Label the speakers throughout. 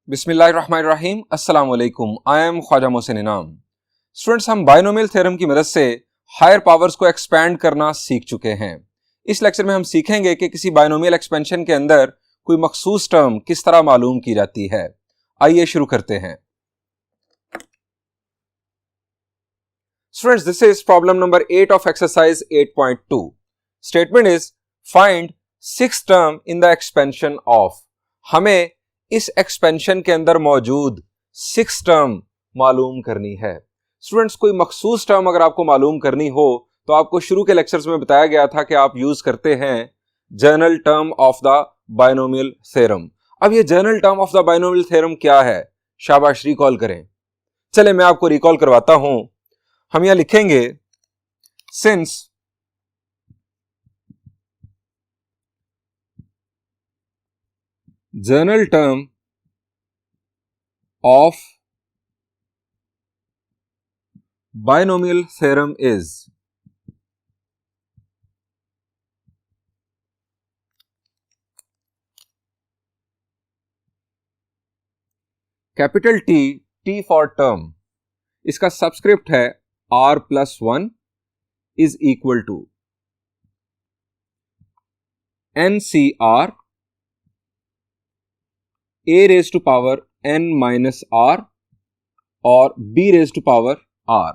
Speaker 1: बिस्मिल्लाहिर्रहमानिर्रहीम। अस्सलाम वालेकुम। आई एम ख्वाजा मोहसिन इनाम। स्टूडेंट्स, हम बायनोमियल थ्योरम की मदद से हायर पावर्स को एक्सपैंड करना सीख चुके हैं। इस लेक्चर में हम सीखेंगे कि किसी बायनोमियल एक्सपेंशन के अंदर कोई मखसूस टर्म किस तरह मालूम की जाती है। आइए शुरू करते हैं। Students, this is problem number 8 of exercise 8.2। Statement is find six term in the expansion of. हमें इस एक्सपेंशन के अंदर मौजूद सिक्स टर्म मालूम करनी है। स्टूडेंट्स, कोई मखसूस टर्म अगर आपको मालूम करनी हो तो आपको शुरू के लेक्चर्स में बताया गया था कि आप यूज करते हैं general term of the binomial theorem. अब ये general term of the binomial theorem क्या है? शाबाश, रिकॉल करें। चले मैं आपको रिकॉल करवाता हूं। हम यहां लिखेंगे since general term of binomial theorem is capital T, T for term, इसका सबस्क्रिप्ट है r+1 is equal to NCR a raise to power n minus r और b raise to power r।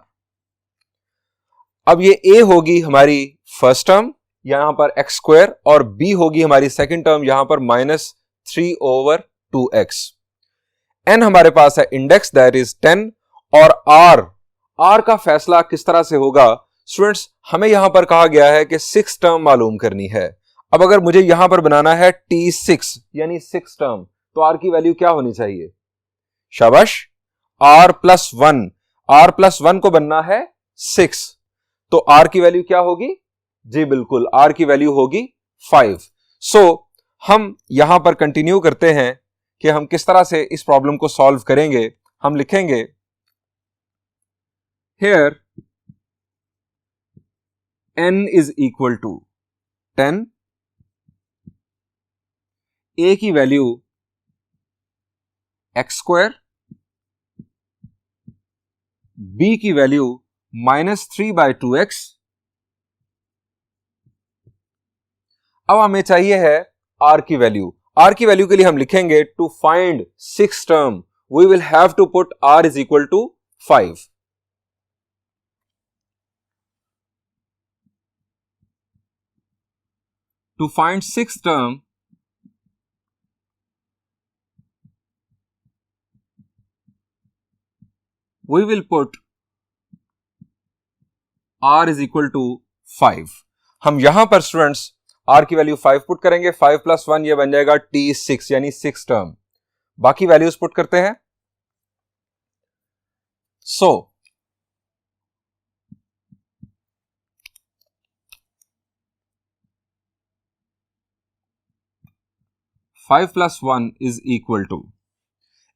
Speaker 1: अब ये a होगी हमारी first term यहां पर x² और b होगी हमारी सेकंड टर्म यहां पर -3/2x। n हमारे पास है इंडेक्स दैट इज 10 और r का फैसला किस तरह से होगा? स्टूडेंट्स, हमें यहां पर कहा गया है कि सिक्स टर्म मालूम करनी है। अब अगर मुझे यहां पर बनाना है T6 यानी सिक्स टर्म, तो r की वैल्यू क्या होनी चाहिए? शाबाश, r+1 को बनना है 6, तो r की वैल्यू क्या होगी? जी बिल्कुल, r की वैल्यू होगी 5। सो हम यहां पर कंटिन्यू करते हैं कि हम किस तरह से इस प्रॉब्लम को सॉल्व करेंगे। हम लिखेंगे here n is equal to 10, a की वैल्यू x², b की वैल्यू -3/2x। अब हमें चाहिए है r की वैल्यू। r की वैल्यू के लिए हम लिखेंगे to find six term we will have to put r is equal to 5। To find six term we will put r is equal to 5। हम यहां पर स्टूडेंट्स r की वैल्यू 5 पुट करेंगे। 5+1 ये बन जाएगा T6 यानी सिक्स टर्म। बाकी वैल्यूज पुट करते हैं। सो 5+1 इज इक्वल टू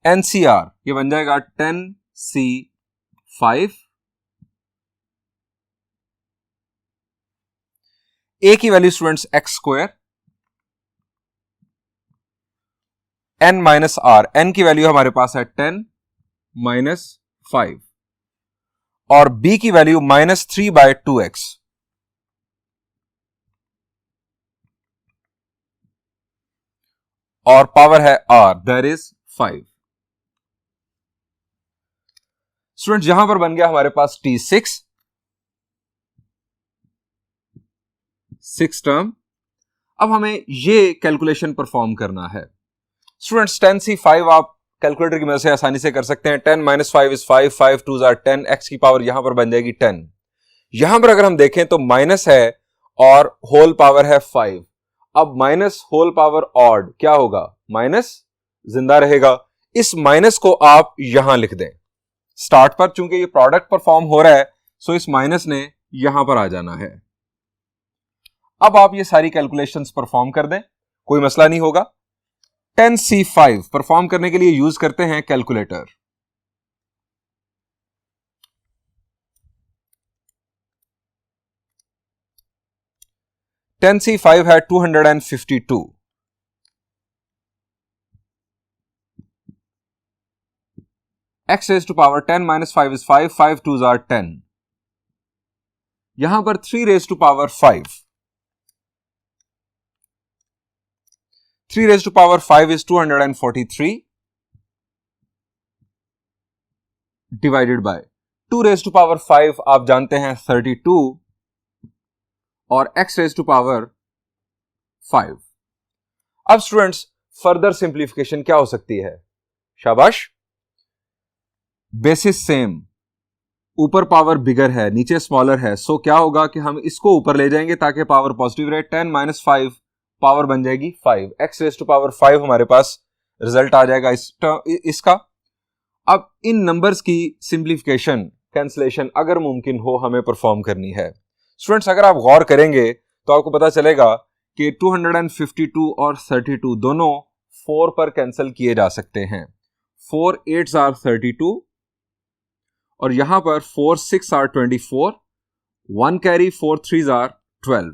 Speaker 1: NCR, ये बन जाएगा 10C5। a की value students x², n minus r, n की वैल्यू हमारे पास है 10 - 5 और b की वैल्यू -3/2x। और पावर है r दैट इज 5। स्टूडेंट्स, यहां पर बन गया हमारे पास T6 सिक्स टर्म। अब हमें ये कैलकुलेशन परफॉर्म करना है। स्टूडेंट्स, 10C5 आप कैलकुलेटर की मदद से आसानी से कर सकते हैं। 10 - 5 इज 5, 5 2s are 10, x की पावर यहां पर बन जाएगी 10। यहां पर अगर हम देखें तो माइनस है और होल पावर है 5। अब माइनस होल पावर ऑड क्या होगा? माइनस जिंदा रहेगा। इस माइनस को आप यहां लिख दें स्टार्ट पर, चूंकि ये प्रोडक्ट परफॉर्म हो रहा है सो इस माइनस ने यहां पर आ जाना है। अब आप ये सारी कैलकुलेशंस परफॉर्म कर दें, कोई मसला नहीं होगा। 10C5 परफॉर्म करने के लिए यूज करते हैं कैलकुलेटर।10C5 है 252। x raise to power 10 minus 5 is 5, 5 2s are 10. यहां पर 3 raise to power 5, 3 raise to power 5 is 243 divided by 2 raise to power 5 आप जानते हैं 32 और x रेज टू पावर 5. अब स्टूडेंट्स फर्दर सिंप्लीफिकेशन क्या हो सकती है? शाबाश, बेसिस सेम, ऊपर पावर बिगर है नीचे स्मॉलर है, सो क्या होगा कि हम इसको ऊपर ले जाएंगे ताकि पावर पॉजिटिव रहे. 10 माइनस 5 पावर बन जाएगी 5, x रेज टू पावर 5 हमारे पास रिजल्ट आ जाएगा इसका. अब इन नंबर्स की सिंप्लीफिकेशन कैंसलेशन अगर मुमकिन हो हमें परफॉर्म करनी है. स्टूडेंट्स अगर आप गौर करेंगे तो आपको पता चलेगा कि 252 और 32 दोनों 4 पर कैंसिल किए जा सकते हैं. 4 8s are 32 और यहां पर 4 6 are 24, 1 कैरी 4 3s are 12.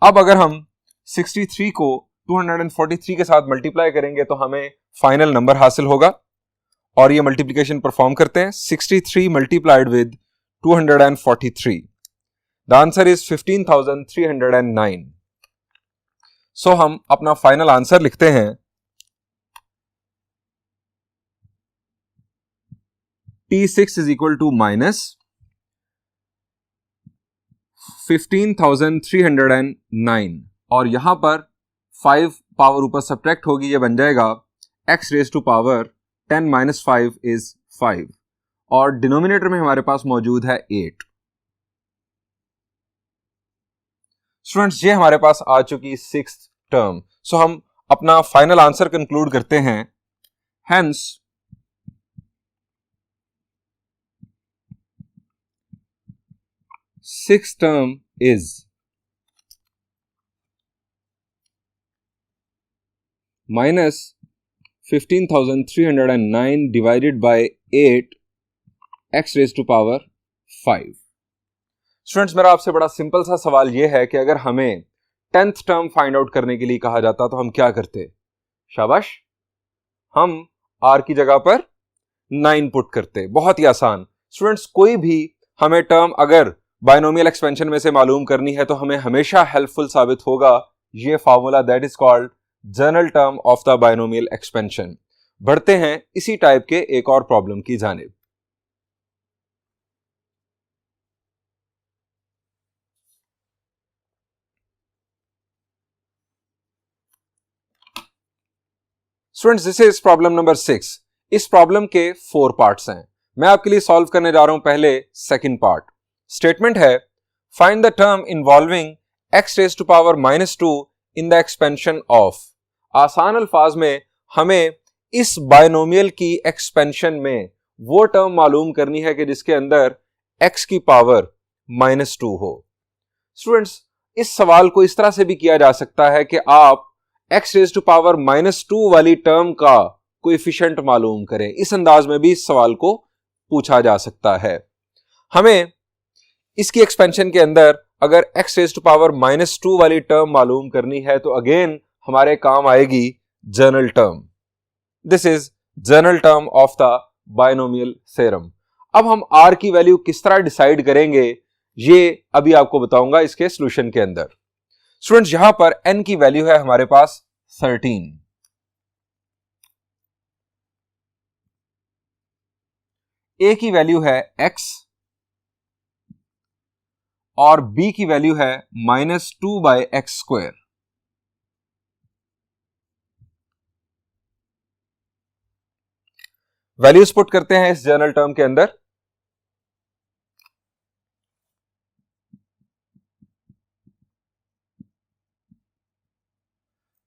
Speaker 1: अब अगर हम 63 को 243 के साथ मल्टीप्लाई करेंगे तो हमें फाइनल नंबर हासिल होगा और ये मल्टीप्लिकेशन परफॉर्म करते हैं. 63 multiplied with 243, the answer is 15,309. सो हम अपना फाइनल आंसर लिखते हैं. T6 is equal to minus 15,309 और यहां पर 5 पावर ऊपर सब्ट्रैक्ट होगी, ये बन जाएगा x raise to power 10 minus 5 is 5 और डिनोमिनेटर में हमारे पास मौजूद है 8. स्टूडेंट्स ये हमारे पास आ चुकी 6th टर्म. सो हम अपना फाइनल आंसर कंक्लूड करते हैं. Hence sixth term is minus 15,309 divided by 8 x raise to power 5. Students मेरा आपसे बड़ा सिंपल सा सवाल यह है कि अगर हमें 10th टर्म फाइंड आउट करने के लिए कहा जाता तो हम क्या करते? शाबाश, हम r की जगह पर 9 पुट करते. बहुत ही आसान. स्टूडेंट्स कोई भी हमें टर्म अगर बायनोमियल एक्सपेंशन में से मालूम करनी है तो हमें हमेशा हेल्पफुल साबित होगा ये formula, that is called general term of the binomial expansion. बढ़ते हैं इसी टाइप के एक और प्रॉब्लम की जानिब. Students this is problem number 6. इस प्रॉब्लम के 4 पार्ट्स हैं. मैं आपके लिए सॉल्व करने जा रहा हूं पहले सेकंड पार्ट. स्टेटमेंट है find the term involving x raise to power -2 in the expansion of. आसान अल्फाज में हमें इस बायनोमियल की एक्सपेंशन में वो टर्म मालूम करनी है कि जिसके अंदर x की पावर -2 हो. स्टूडेंट्स इस सवाल को इस तरह से भी किया जा सकता है कि आप x रेज टू पावर -2 वाली टर्म का कोएफिशिएंट मालूम करें. इस अंदाज में भी इस सवाल को पूछा जा सकता है. हमें इसकी एक्सपेंशन के अंदर अगर x रेज टू पावर -2 वाली टर्म मालूम करनी है तो अगेन हमारे काम आएगी general term. This is general term of the binomial theorem. अब हम r की वैल्यू किस तरह डिसाइड करेंगे ये अभी आपको बताऊंगा इसके सॉल्यूशन के अंदर. स्टूडेंट्स यहां पर n की वैल्यू है हमारे पास 13, a की वैल्यू है x और b की वैल्यू है -2/x². वैल्यूज पुट करते हैं इस जनरल टर्म के अंदर.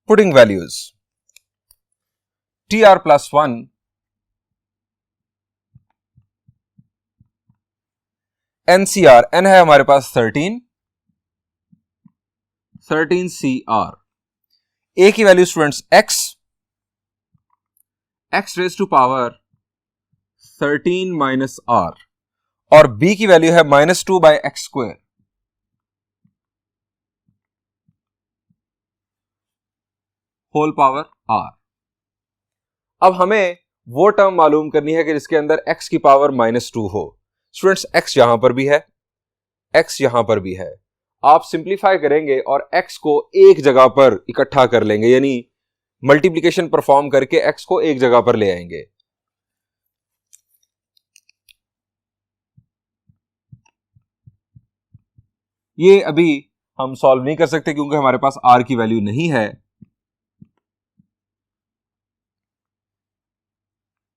Speaker 1: Putting values tr + 1 NCR, n है हमारे पास 13 CR. a की value students x raise to power 13 -r और b की वैल्यू है -2/x². Whole power r. अब हमें वो टर्म मालूम करनी है कि जिसके अंदर x की पावर -2 हो। स्टूडेंट्स x यहां पर भी है, x यहां पर भी है। आप सिंप्लीफाई करेंगे और x को एक जगह पर इकट्ठा कर लेंगे, यानी मल्टीप्लिकेशन परफॉर्म करके x को एक जगह पर ले आएंगे। ये अभी हम सॉल्व नहीं कर सकते क्योंकि हमारे पास r की वैल्यू नहीं है।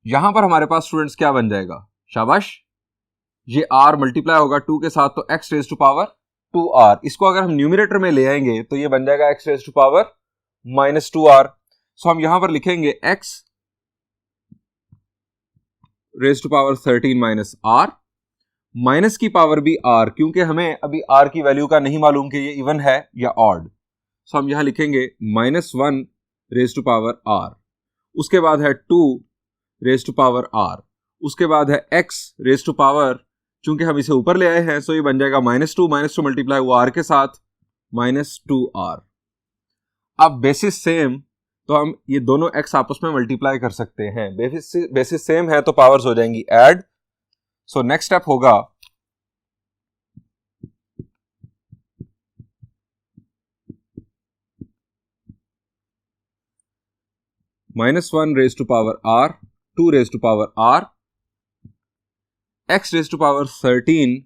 Speaker 1: यहां पर हमारे पास स्टूडेंट्स क्या बन जाएगा, शाबाश, ये r मल्टीप्लाई होगा 2 के साथ तो x raise to power 2r। इसको अगर हम न्यूमरेटर में ले आएंगे तो ये बन जाएगा x raise to power -2r। So हम यहां पर लिखेंगे x raise to power 13 minus r, minus की पावर भी r, क्योंकि हमें अभी r की वैल्यू का नहीं मालूम कि ये इवन है या ऑड। सो हम यहां लिखेंगे -1 रेज टू पावर r, उसके बाद है 2 रेज टू पावर r, उसके बाद है x रेज टू पावर, चूंकि हम इसे ऊपर ले आए हैं सो ये बन जाएगा -2 मल्टीप्लाई हुआ r के साथ -2r। अब बेसिस सेम तो हम ये दोनों x आपस में मल्टीप्लाई कर सकते हैं। बेसिस सेम है तो पावर्स हो जाएंगी ऐड। सो नेक्स्ट स्टेप होगा -1 raise to power r, 2 raise to power r, x raise to power 13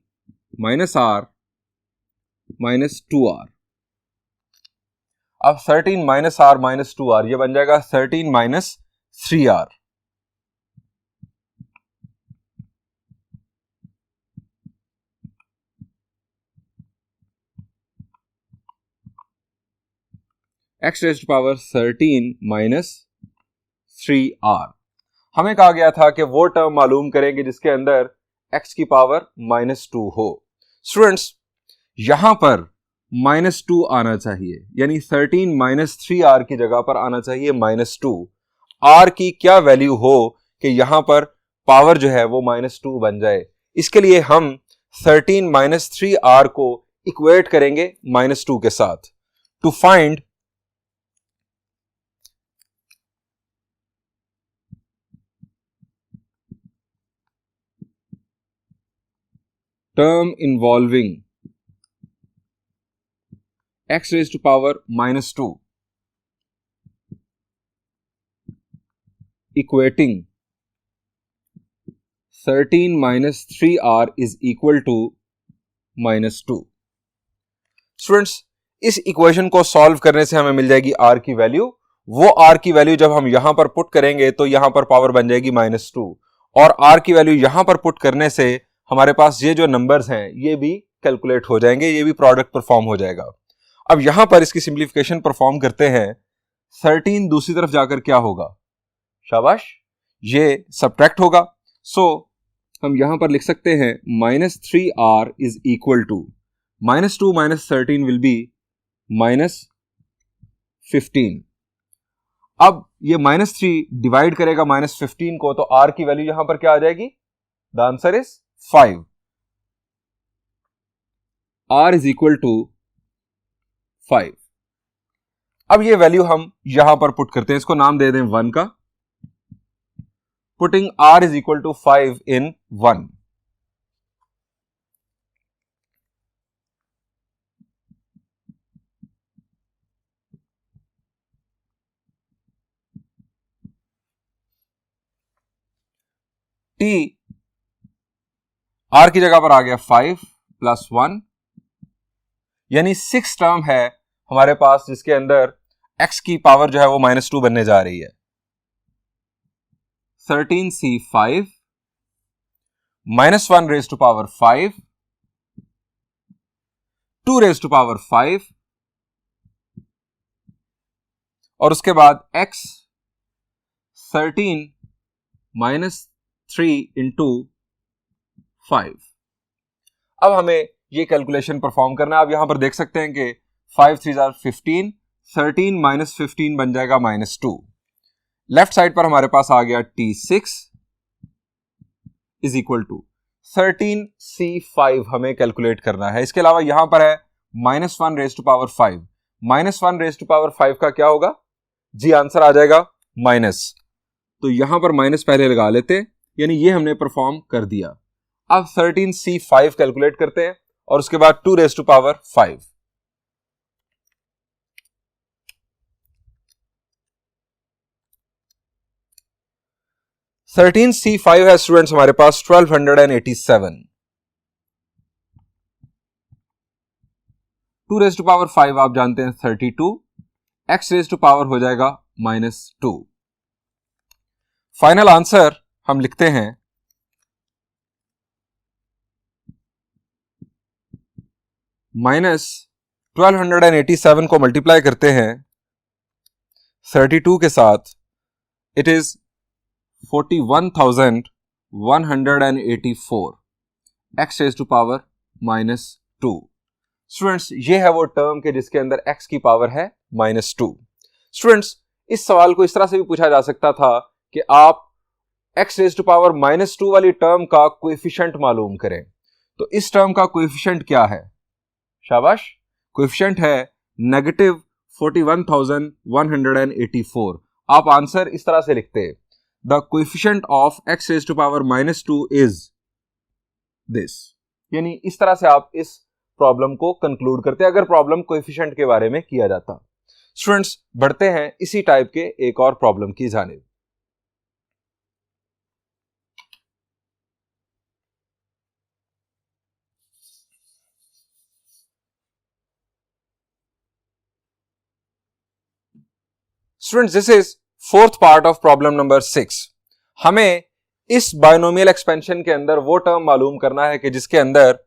Speaker 1: minus r minus 2r। अब 13 माइनस r माइनस 2r ये बन जाएगा 13 minus 3r। x raise to power 13 minus 3r। हमें कहा गया था कि वो टर्म मालूम करेंगे जिसके अंदर x की पावर -2 हो। स्टूडेंट्स यहां पर -2 आना चाहिए, यानी 13 माइनस 3r की जगह पर आना चाहिए -2। r की क्या वैल्यू हो कि यहां पर पावर जो है वो -2 बन जाए, इसके लिए हम 13 माइनस 3r को इक्वेट करेंगे -2 के साथ to find term involving x raised to power -2 equating 13 minus 3r is equal to -2। Students इस इक्वेशन को सॉल्व करने से हमें मिल जाएगी r की वैल्यू। वो r की वैल्यू जब हम यहां पर पुट करेंगे तो यहां पर पावर बन जाएगी -2, और r की वैल्यू यहां पर पुट करने से हमारे पास ये जो नंबर्स हैं ये भी कैलकुलेट हो जाएंगे, ये भी प्रोडक्ट परफॉर्म हो जाएगा। अब यहां पर इसकी सिंप्लीफिकेशन परफॉर्म करते हैं। 13 दूसरी तरफ जाकर क्या होगा, शाबाश, ये सब्ट्रैक्ट होगा। सो हम यहां पर लिख सकते हैं -3r is equal to -2 minus 13 will be -15। अब ये -3 डिवाइड करेगा -15 को, तो r की वैल्यू यहां पर क्या आ जाएगी, the answer is 5। r is equal to 5। अब ये वैल्यू हम यहां पर पुट करते हैं, इसको नाम दे दें 1 का। Putting r is equal to 5 in 1। t r की जगह पर आ गया 5 प्लस 1, यानी 6 टर्म है हमारे पास जिसके अंदर x की पावर जो है वो -2 बनने जा रही है। 13c5 -1 raise to power 5, 2 raise to power 5, और उसके बाद x 13 माइनस 3 इंटू 5। अब हमें ये कैलकुलेशन परफॉर्म करना है। आप यहां पर देख सकते हैं कि 5 3 are 15, 13 माइनस 15 बन जाएगा -2। लेफ्ट साइड पर हमारे पास आ गया T6 is equal to 13c5 हमें कैलकुलेट करना है। इसके अलावा यहां पर है -1 raise to power 5, -1 raise to power 5 का क्या होगा जी, आंसर आ जाएगा माइनस तो यहां पर माइनस पहले लगा लेते, यानी ये हमने परफॉर्म कर दिया। अब 13C5 कैलकुलेट करते हैं और उसके बाद 2 रेज़ टू पावर 5। (13C5) है स्टूडेंट्स हमारे पास 1287। 2 रेज़ टू पावर 5 आप जानते हैं 32, x रेज़ टू पावर हो जाएगा -2। फाइनल आंसर हम लिखते हैं -1287 को मल्टीप्लाई करते हैं 32 के साथ, it is 41,184 x raise to power -2। Students ये है वो टर्म के जिसके अंदर x की पावर है -2। स्टूडेंट्स इस सवाल को इस तरह से भी पूछा जा सकता था कि आप x रेज़ टू पावर -2 वाली टर्म का कोएफिशिएंट मालूम करें। तो इस टर्म का कोएफिशिएंट क्या है? शाबाश, कोएफिशिएंट है -41,184। आप आंसर इस तरह से लिखते, the coefficient of x raise to power -2 is this. यानी इस तरह से आप इस प्रॉब्लम को कंक्लूड करते अगर प्रॉब्लम कोएफिशिएंट के बारे में किया जाता। स्टूडेंट्स बढ़ते हैं इसी टाइप के एक और प्रॉब्लम की जानिब। Students this is fourth part of problem number 6। हमें इस बायनोमियल एक्सपेंशन के अंदर वो टर्म मालूम करना है कि जिसके अंदर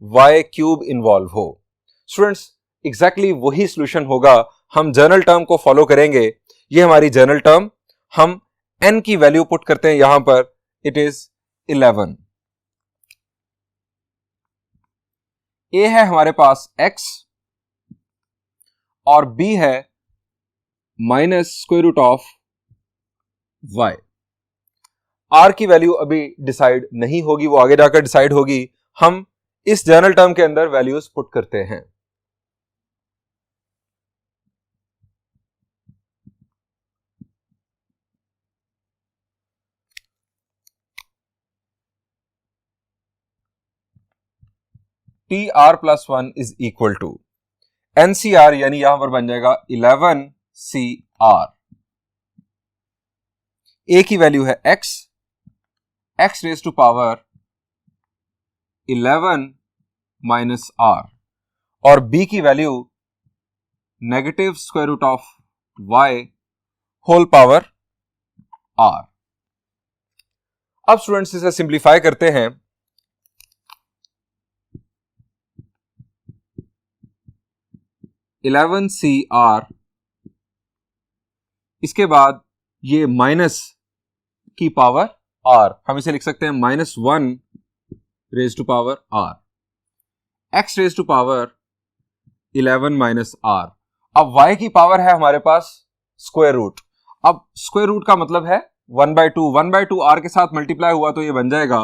Speaker 1: y³ इन्वॉल्व हो। स्टूडेंट्स एग्जैक्टली वही सॉल्यूशन होगा, हम जर्नल टर्म को फॉलो करेंगे। ये हमारी जर्नल टर्म, हम n की वैल्यू पुट करते हैं यहां पर, इट इज 11। a है हमारे पास x और b है -√y। r की वैल्यू अभी डिसाइड नहीं होगी, वो आगे जाकर डिसाइड होगी। हम इस जर्नल टर्म के अंदर वैल्यूज पुट करते हैं। TR+1 is equal to NCR, यानी यहां पर बन जाएगा 11CR। A की वैल्यू है x raise to power 11 -r, और b की value -√y whole power r। अब स्टूडेंट्स इसे सिंप्लीफाई करते हैं। (11CR) इसके बाद ये माइनस की पावर r, हम इसे लिख सकते हैं -1 raise to power r, x raise to power 11 -r। अब y की पावर है हमारे पास स्क्वायर रूट। अब स्क्वायर रूट का मतलब है 1/2, 1/2 r के साथ मल्टीप्लाई हुआ तो ये बन जाएगा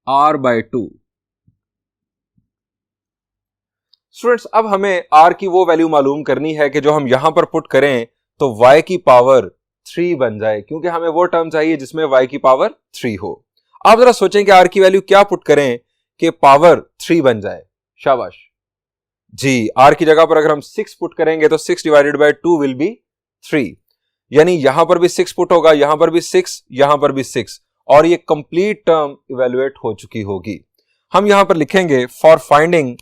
Speaker 1: r/2। स्टूडेंट्स अब हमें r की वो वैल्यू मालूम करनी है कि जो हम यहां पर पुट करें तो y की पावर 3 बन जाए, क्योंकि हमें वो टर्म चाहिए जिसमें y की पावर 3 हो। आप जरा सोचें कि r की वैल्यू क्या पुट करें कि पावर 3 बन जाए। शाबाश जी, r की जगह पर अगर हम 6 पुट करेंगे तो 6 डिवाइडेड बाय 2 विल बी 3, यानी यहां पर भी 6 पुट होगा, यहां पर भी 6, यहां पर भी 6, और ये कंप्लीट टर्म इवेल्युएट हो चुकी होगी। हम यहां पर लिखेंगे for finding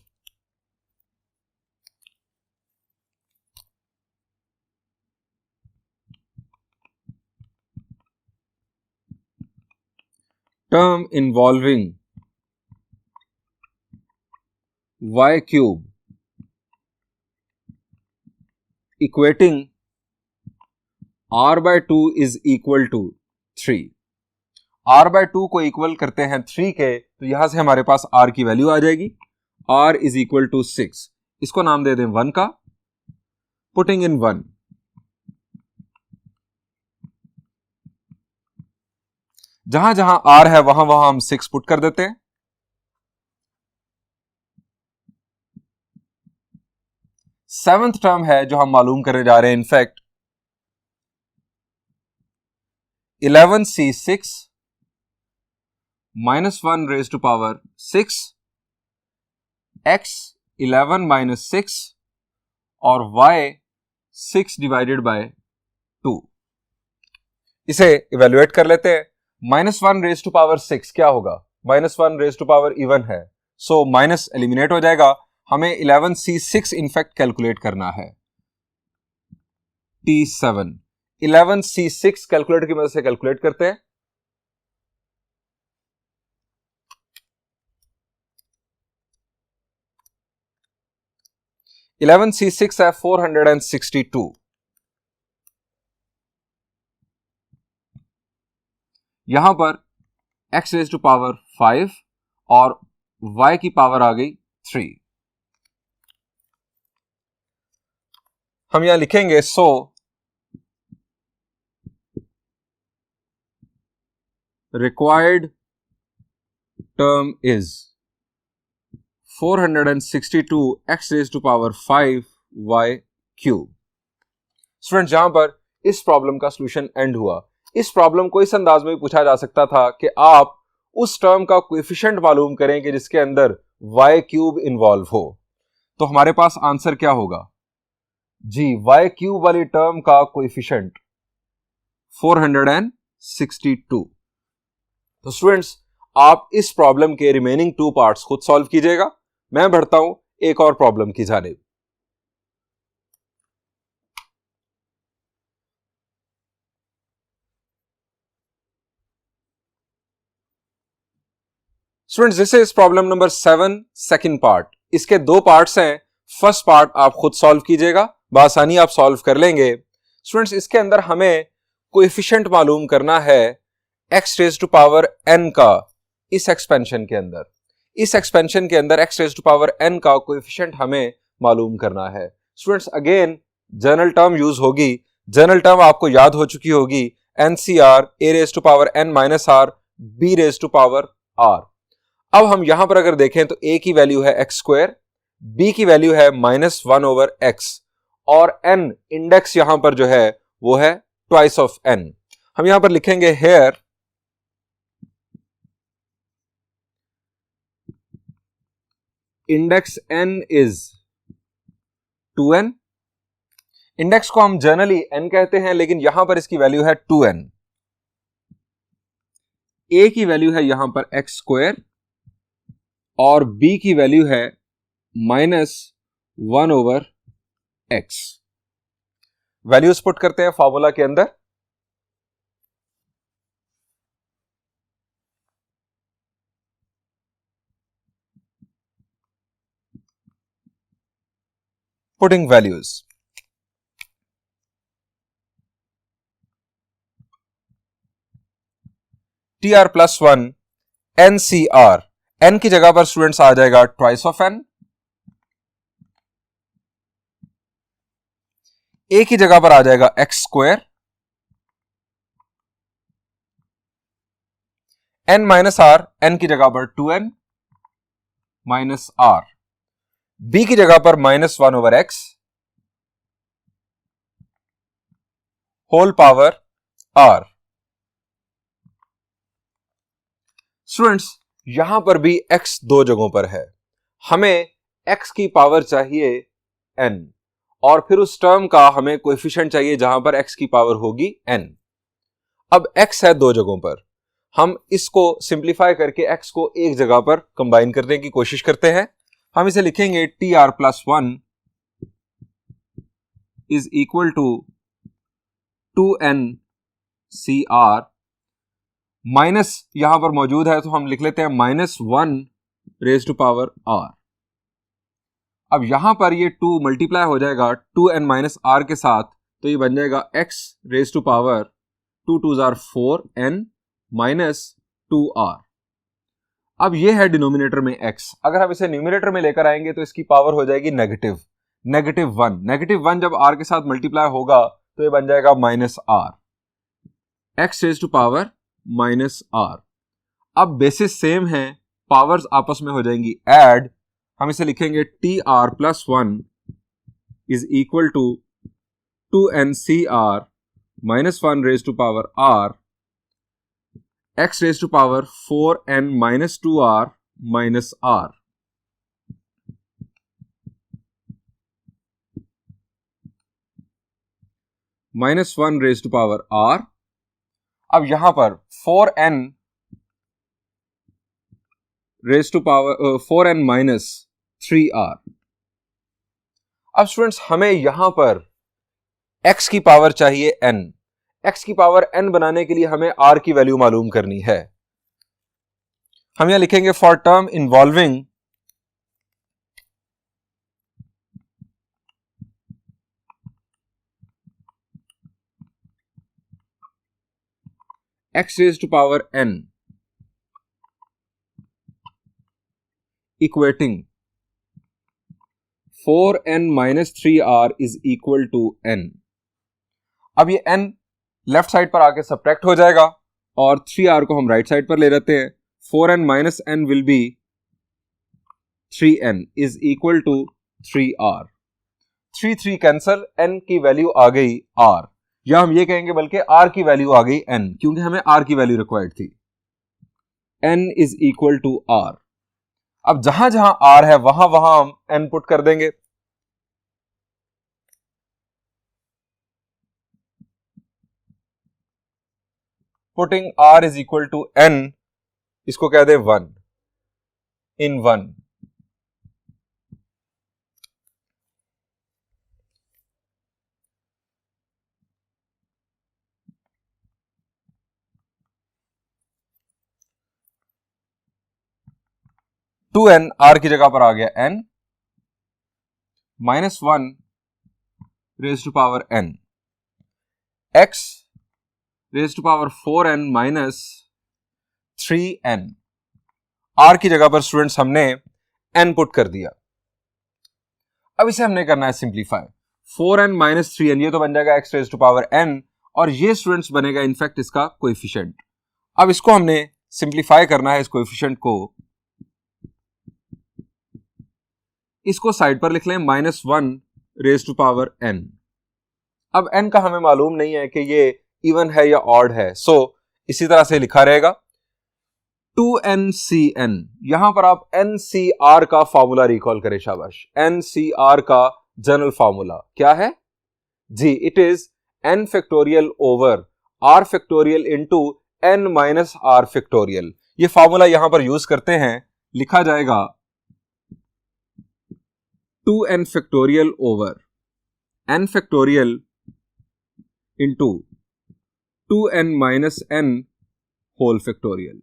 Speaker 1: term involving y³ equating r/2 is equal to 3। r/2 को इक्वल करते हैं 3 के, तो यहां से हमारे पास r की वैल्यू आ जाएगी, r इज इक्वल टू 6। इसको नाम दे दें 1 का, पुटिंग इन 1। जहां जहां r है वहां वहां हम 6 पुट कर देते हैं। सेवंथ टर्म है जो हम मालूम करने जा रहे हैं, in fact 11c6 minus 1 raised to power 6 x 11 minus 6 और y 6 डिवाइडेड बाय 2। इसे इवेल्युएट कर लेते हैं। माइनस 1 रेज टू पावर 6 क्या होगा? Minus 1 raise to power even है, सो माइनस एलिमिनेट हो जाएगा। हमें 11c6 इनफैक्ट कैलकुलेट करना है। T7 11c6 कैलकुलेटर की मदद से कैलकुलेट करते हैं। C6 है 462। यहां पर x रेज टू पावर 5 और y की पावर आ गई 3। हम यहां लिखेंगे so required term is 462 x raise to power 5 y cube. Students, यहां पर इस प्रॉब्लम का सॉल्यूशन एंड हुआ। इस प्रॉब्लम को इस अंदाज में भी पूछा जा सकता था कि आप उस टर्म का कोएफिशिएंट मालूम करें कि जिसके अंदर y क्यूब इन्वॉल्व हो। तो हमारे पास आंसर क्या होगा जी? y क्यूब वाली टर्म का कोएफिशिएंट 462। तो स्टूडेंट्स, आप इस प्रॉब्लम के रिमेनिंग 2 पार्ट्स खुद सॉल्व कीजिएगा। मैं बढ़ता हूं एक और प्रॉब्लम की जानिब। Students, this is problem number 7 second part. इसके 2 पार्ट्स हैं। फर्स्ट पार्ट आप खुद सॉल्व कीजिएगा, बआसानी आप सॉल्व कर लेंगे। स्टूडेंट्स, इसके अंदर हमें कोएफिशिएंट मालूम करना है x raise to power n का। इस एक्सपेंशन के अंदर x raise to power n का कोएफिशिएंट हमें मालूम करना है। Students, again general term use होगी। जनरल टर्म आपको याद हो चुकी होगी, NCR a raise to power n minus r b raise to power r। अब हम यहां पर अगर देखें तो a की वैल्यू है x स्क्वायर, b की वैल्यू है -1 ओवर x और n इंडेक्स यहां पर जो है वो है ट्वाइस ऑफ n। हम यहां पर लिखेंगे here index n is 2n। Index को हम जनरली n कहते हैं, लेकिन यहां पर इसकी वैल्यू है 2n। a की वैल्यू है यहां पर x स्क्वायर और b की वैल्यू है -1 ओवर x। वैल्यूज पुट करते हैं फॉर्मूला के अंदर। Putting values, TR plus 1 NCR, n की जगह पर स्टूडेंट्स आ जाएगा ट्वाइस ऑफ n, a की जगह पर आ जाएगा x square, n minus r, n की जगह पर 2n माइनस r, b की जगह पर -1 over x whole power r। Students, यहां पर भी x 2 जगहों पर है। हमें x की पावर चाहिए n और फिर उस टर्म का हमें कोएफिशिएंट चाहिए जहां पर x की पावर होगी n। अब x है 2 जगहों पर, हम इसको सिंप्लीफाई करके x को एक जगह पर कंबाइन करने की कोशिश करते हैं। हम इसे लिखेंगे TR plus 1 is equal to 2NCR, minus यहां पर मौजूद है तो हम लिख लेते हैं -1 रेज टू पावर r। अब यहां पर ये 2 मल्टीप्लाई हो जाएगा 2n माइनस r के साथ, तो ये बन जाएगा x raise to power 2 2s are 4n minus 2r। अब ये है डिनोमिनेटर में x। अगर हम इसे न्यूमिनेटर में लेकर आएंगे तो इसकी पावर हो जाएगी -1। -1 जब r के साथ मल्टीप्लाई होगा तो ये बन जाएगा -r, x raise to power -r। अब बेसिस सेम है, पावर्स आपस में हो जाएंगी ऐड। हम इसे लिखेंगे TR plus 1 is equal to 2NCR -1 raise to power r x raise to power 4n minus 2r minus r, minus 1 raise to power r। अब यहां पर 4n raise to power 4n minus 3r। अब students हमें यहां पर x की power चाहिए n। x की पावर n बनाने के लिए हमें r की वैल्यू मालूम करनी है। हम यहां लिखेंगे for term involving x raise to power n equating 4n minus 3r is equal to n। अब ये n लेफ्ट साइड पर आके सब्ट्रैक्ट हो जाएगा और 3r को हम राइट साइड पर ले लेते हैं। 4n minus n will be 3n is equal to 3r। 3 cancel, n की वैल्यू आ गई r, या हम ये कहेंगे बल्कि r की वैल्यू आ गई n, क्योंकि हमें r की वैल्यू रिक्वायर्ड थी। n is equal to r। अब जहां जहां r है वहां वहां हम n पुट कर देंगे। Putting r is equal to n, इसको कह दे 1 इन 1। टू n r की जगह पर आ गया n minus 1 raise to power n, x raise to power 4n minus 3n। r की जगह पर स्टूडेंट्स हमने n पुट कर दिया। अब इसे हमने करना है सिंप्लीफाई। 4n माइनस 3n ये तो बन जाएगा x raise to power n, और ये स्टूडेंट्स बनेगा इनफैक्ट इसका कोएफिशिएंट। अब इसको हमने सिंप्लीफाई करना है, इस कोएफिशिएंट को, इसको साइड पर लिख लें minus 1 raise to power n। अब n का हमें मालूम नहीं है कि ये इवन है या ऑड है, सो इसी तरह से लिखा रहेगा 2ncn। यहां पर आप ncr का फॉर्मूला रिकॉल करें, शाबाश। ncr का जनरल फॉर्मूला क्या है जी? It is n factorial over r factorial into n minus r factorial. ये फॉर्मूला यहां पर यूज करते हैं, लिखा जाएगा 2n factorial over n factorial into 2n minus n whole factorial.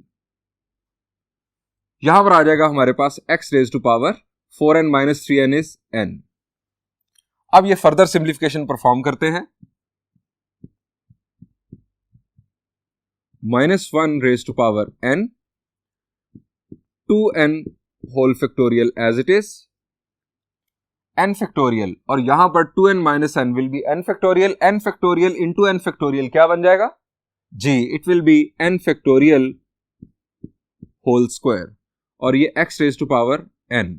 Speaker 1: यहां पर आ जाएगा हमारे पास x raise to power 4n minus 3n is n। अब ये फर्दर सिंप्लीफिकेशन परफॉर्म करते हैं। माइनस 1 raise to power n 2n whole factorial as it is n factorial, और यहां पर 2n minus n will be n factorial. n factorial into n factorial क्या बन जाएगा जी? It will be n factorial whole square, और ये x raise to power n।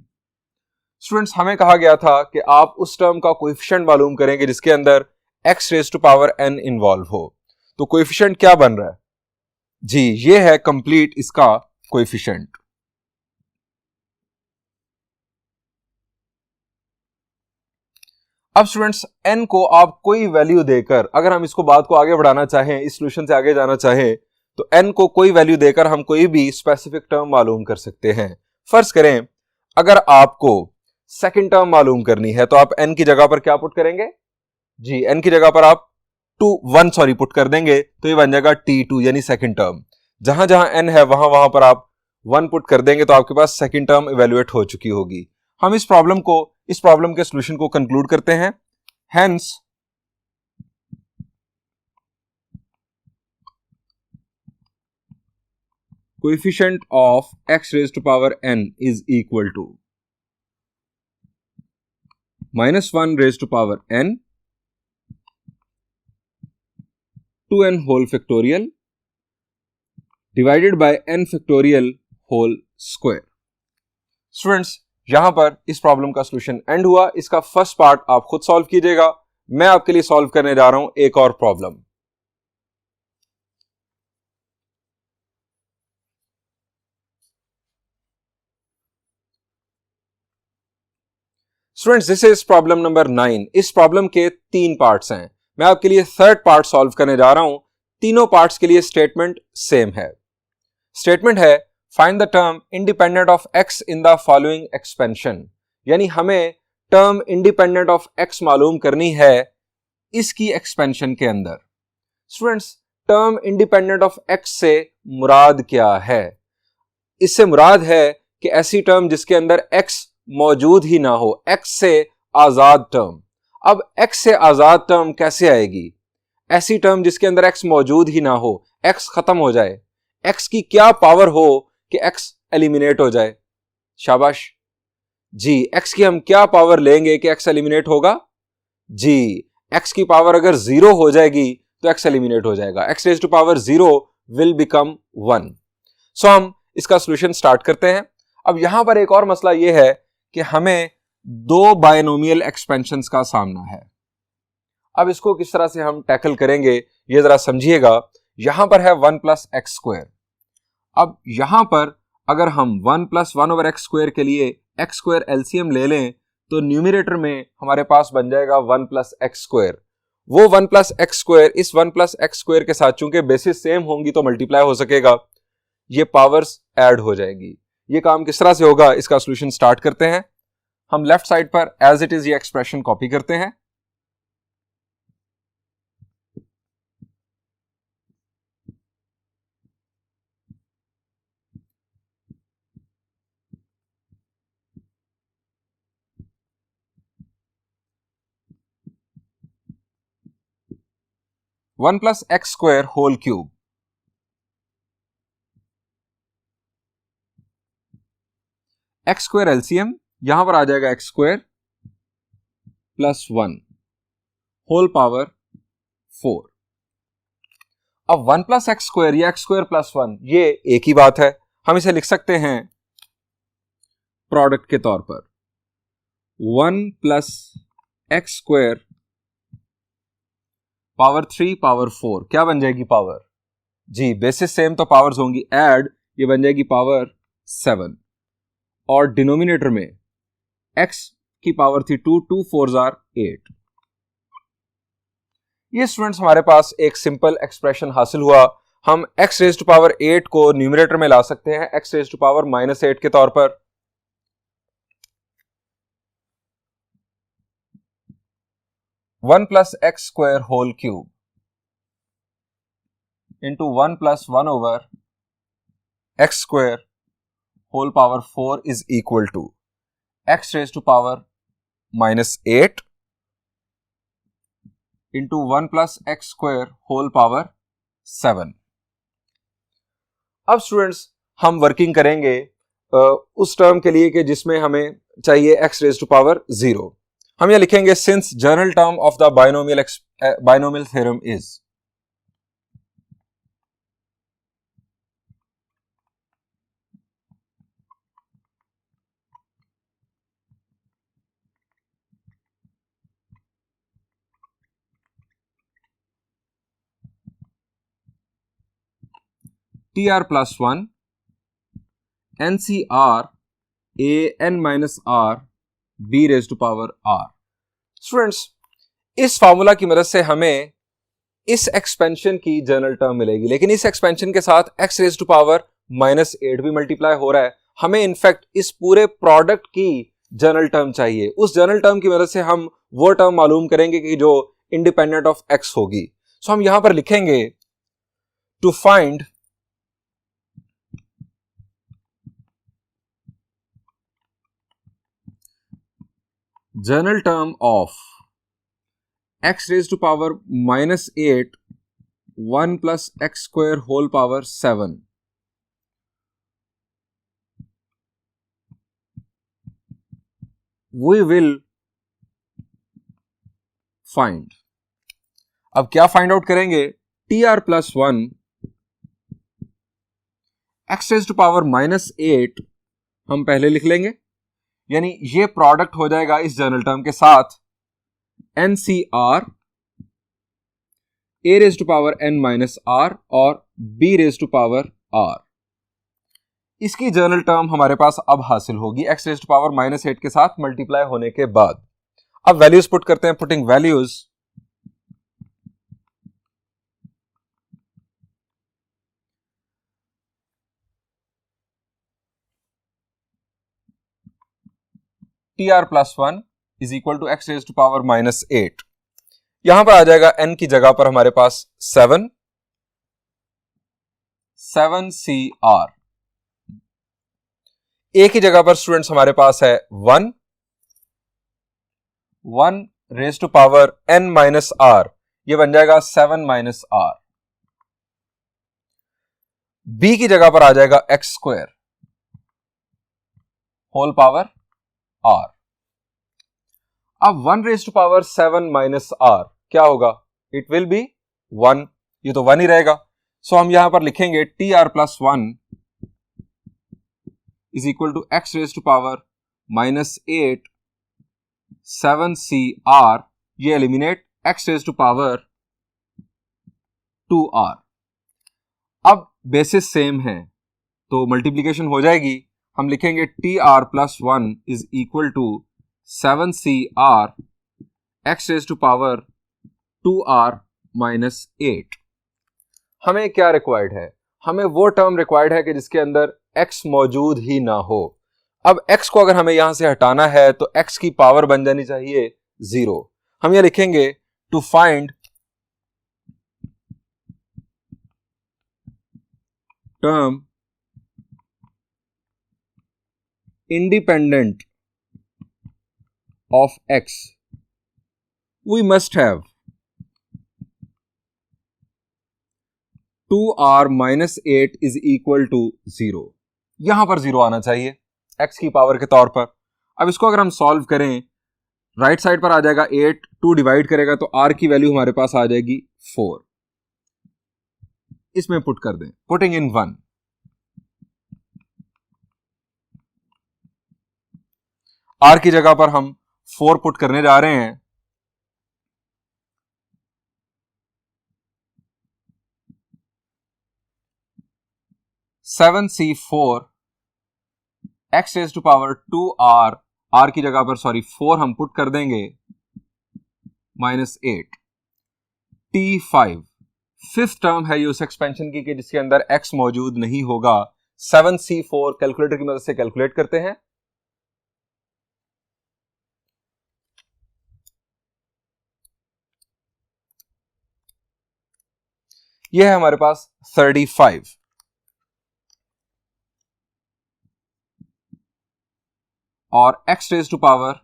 Speaker 1: Students हमें कहा गया था कि आप उस टर्म का कोएफिशिएंट मालूम करेंगे जिसके अंदर x raise to power n involve हो। तो कोएफिशिएंट क्या बन रहा है जी? ये है कंप्लीट इसका कोएफिशिएंट। अब स्टूडेंट्स n को आप कोई वैल्यू देकर, अगर हम इसको बात को आगे बढ़ाना चाहें, इस सॉल्यूशन से आगे जाना चाहें, तो n को कोई वैल्यू देकर हम कोई भी स्पेसिफिक टर्म मालूम कर सकते हैं। फर्ज करें अगर आपको सेकंड टर्म मालूम करनी है तो आप n की जगह पर क्या पुट करेंगे जी? n की जगह पर आप 1 पुट कर देंगे, तो ये बन जाएगा t2 यानी सेकंड टर्म। जहां जहां n है वहां वहां पर आप 1 पुट कर देंगे तो आपके पास सेकंड टर्म इवेल्युएट हो चुकी होगी। हम इस प्रॉब्लम के सॉल्यूशन को कंक्लूड करते हैं। Hence coefficient of x raise to power n is equal to minus 1 raise to power n 2n whole factorial divided by n factorial whole square. Students यहां पर इस प्रॉब्लम का सॉल्यूशन एंड हुआ। इसका first part आप खुद solve कीजिएगा, मैं आपके लिए सॉल्व करने जा रहा हूं एक और problem. Students this is problem number 9। इस प्रॉब्लम के 3 पार्ट्स हैं। मैं आपके लिए थर्ड पार्ट सॉल्व करने जा रहा हूं। तीनों पार्ट्स के लिए स्टेटमेंट सेम है। स्टेटमेंट है find the term independent of x in the following expansion, यानी हमें टर्म इंडिपेंडेंट ऑफ एक्स मालूम करनी है इसकी एक्सपेंशन के अंदर। Students term independent of x से मुराद क्या है? इससे मुराद है कि ऐसी टर्म जिसके अंदर एक्स मौजूद ही ना हो, एक्स से आजाद टर्म। अब एक्स से आजाद टर्म कैसे आएगी? ऐसी टर्म जिसके अंदर एक्स मौजूद ही ना हो, एक्स खत्म हो जाए, एक्स की क्या पावर हो कि एक्स एलिमिनेट हो जाए? शाबाश जी, एक्स की हम क्या पावर लेंगे कि एक्स एलिमिनेट होगा? जी, एक्स की पावर अगर 0 हो जाएगी तो एक्स एलिमिनेट हो जाएगा। X raise to power 0 will become 1। So हम इसका सॉल्यूशन स्टार्ट करते हैं। अब यहां पर एक और मसला यह है कि हमें 2 बायनोमियल एक्सपेंशंस का सामना है। अब इसको किस तरह से हम टैकल करेंगे ये जरा समझिएगा। यहां पर है 1 प्लस एक्स स्क्वायर। अब यहां पर अगर हम 1 प्लस 1 ओवर एक्स स्क्वायर के लिए एक्स स्क्वायर एलसीएम ले लें तो न्यूमरेटर में हमारे पास बन जाएगा 1 प्लस एक्स स्क्वायर। वो 1 प्लस एक्स स्क्वायर इस 1 प्लस एक्स स्क्वायर के साथ चूंकि बेसिस सेम होंगी तो मल्टीप्लाई हो सकेगा, ये पावर्स ऐड हो जाएंगी। ये काम किस तरह से होगा इसका सॉल्यूशन स्टार्ट करते हैं। हम लेफ्ट साइड पर एज इट इज ये एक्सप्रेशन कॉपी करते हैं। One plus x square whole cube, x square LCM यहां पर आ जाएगा x square plus 1 whole power 4। अब 1 प्लस एक्स स्क्वायर या एक्स स्क्वायर प्लस 1 ये एक ही बात है। हम इसे लिख सकते हैं प्रोडक्ट के तौर पर 1 plus x square power 3 power 4 क्या बन जाएगी पावर? जी, बेसिस सेम तो पावर्स होंगी, ऐड ये बन जाएगी पावर 7 और डिनोमिनेटर में x की पावर थी 2, 2 4 जार 8। ये स्टूडेंट्स हमारे पास एक सिंपल एक्सप्रेशन हासिल हुआ। हम x रेज टू पावर 8 को न्यूमरेटर में ला सकते हैं x रेज टू पावर -8 के तौर पर। One plus x square whole cube into 1 plus 1 over x square whole power 4 is equal to x raise to power -8 into 1 plus x square whole power 7। अब students हम working करेंगे उस term के लिए कि जिसमें हमें चाहिए x रेज टू पावर 0। हम ये लिखेंगे since general term of the binomial theorem is TR plus 1 NCR AN minus R B raise to power R। Students इस फॉर्मूला की मदद से हमें इस एक्सपेंशन की जनरल टर्म मिलेगी, लेकिन इस एक्सपेंशन के साथ x रेज टू पावर -8 भी मल्टीप्लाई हो रहा है। हमें इनफैक्ट इस पूरे प्रोडक्ट की जनरल टर्म चाहिए। उस जनरल टर्म की मदद से हम वो टर्म मालूम करेंगे कि जो इंडिपेंडेंट ऑफ x होगी। सो हम यहां पर लिखेंगे to find general term of x raise to power -8 1 plus x square whole power 7 we will find. अब क्या फाइंड आउट करेंगे? TR plus 1 x raise to power -8 हम पहले लिख लेंगे, यानी ये प्रोडक्ट हो जाएगा इस जनरल टर्म के साथ NCR A raise to power N minus R और B raise to power R। इसकी जनरल टर्म हमारे पास अब हासिल होगी x रेज़ टू पावर -8 के साथ मल्टीप्लाई होने के बाद। अब वैल्यूज पुट करते हैं, putting values TR+1 is equal to x raise to power -8। यहां पर आ जाएगा n की जगह पर हमारे पास 7CR, a की जगह पर स्टूडेंट्स हमारे पास है 1 रेज़ टू पावर n-r, ये बन जाएगा 7-r। b की जगह पर आ जाएगा x² होल पावर r। अब 1 रेज़ टू पावर 7-r क्या होगा? इट विल बी 1, ये तो 1 ही रहेगा। सो हम यहां पर लिखेंगे TR+1 is equal to x raise to power -8 7CR, ये eliminate x raise to power 2r। अब बेसिस सेम है तो मल्टीप्लीकेशन हो जाएगी, हम लिखेंगे TR+1 is equal to 7CR x raise to power 2r -8। हमें क्या रिक्वायर्ड है? हमें वो टर्म रिक्वायर्ड है कि जिसके अंदर x मौजूद ही ना हो। अब x को अगर हमें यहां से हटाना है तो x की पावर बन जानी चाहिए 0। हम यह लिखेंगे to find term independent of x, we must have 2r -8 is equal to 0। यहां पर 0 आना चाहिए x की पावर के तौर पर। अब इसको अगर हम सॉल्व करें, राइट साइड पर आ जाएगा 8, 2 डिवाइड करेगा तो r की वैल्यू हमारे पास आ जाएगी 4। इसमें पुट कर दें, पुटिंग इन 1, r की जगह पर हम 4 पुट करने जा रहे हैं। (7C4) x raise to power 2r, r की जगह पर 4 हम पुट कर देंगे -8। T5 फिफ्थ टर्म है ये उस एक्सपेंशन की कि जिसके अंदर x मौजूद नहीं होगा। 7C4 कैलकुलेटर की मदद से कैलकुलेट करते हैं। यह है हमारे पास 35 और x raise to power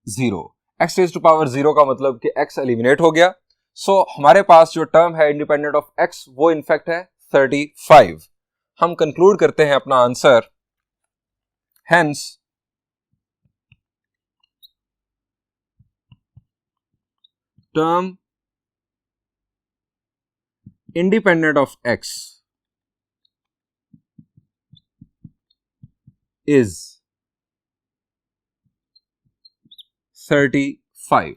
Speaker 1: 0। x raise to power 0 का मतलब कि x एलिमिनेट हो गया। सो हमारे पास जो टर्म है इंडिपेंडेंट ऑफ x वो इनफैक्ट है 35। हम कंक्लूड करते हैं अपना answer, hence term independent of x is 35।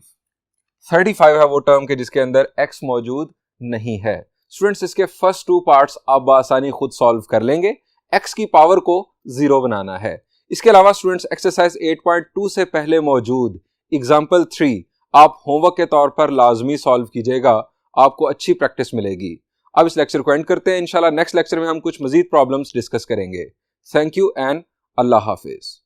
Speaker 1: 35 है वो टर्म के जिसके अंदर x मौजूद नहीं है। स्टूडेंट्स इसके फर्स्ट 2 पार्ट्स आप आसानी खुद सॉल्व कर लेंगे। x की पावर को 0 बनाना है। इसके अलावा स्टूडेंट्स एक्सरसाइज 8.2 से पहले मौजूद एग्जाम्पल 3 आप होमवर्क के तौर पर लाजमी सॉल्व कीजिएगा, आपको अच्छी प्रैक्टिस मिलेगी। अब इस लेक्चर को एंड करते हैं। इंशाल्लाह नेक्स्ट लेक्चर में हम कुछ मजीद प्रॉब्लम्स डिस्कस करेंगे। Thank you and Allah Hafiz.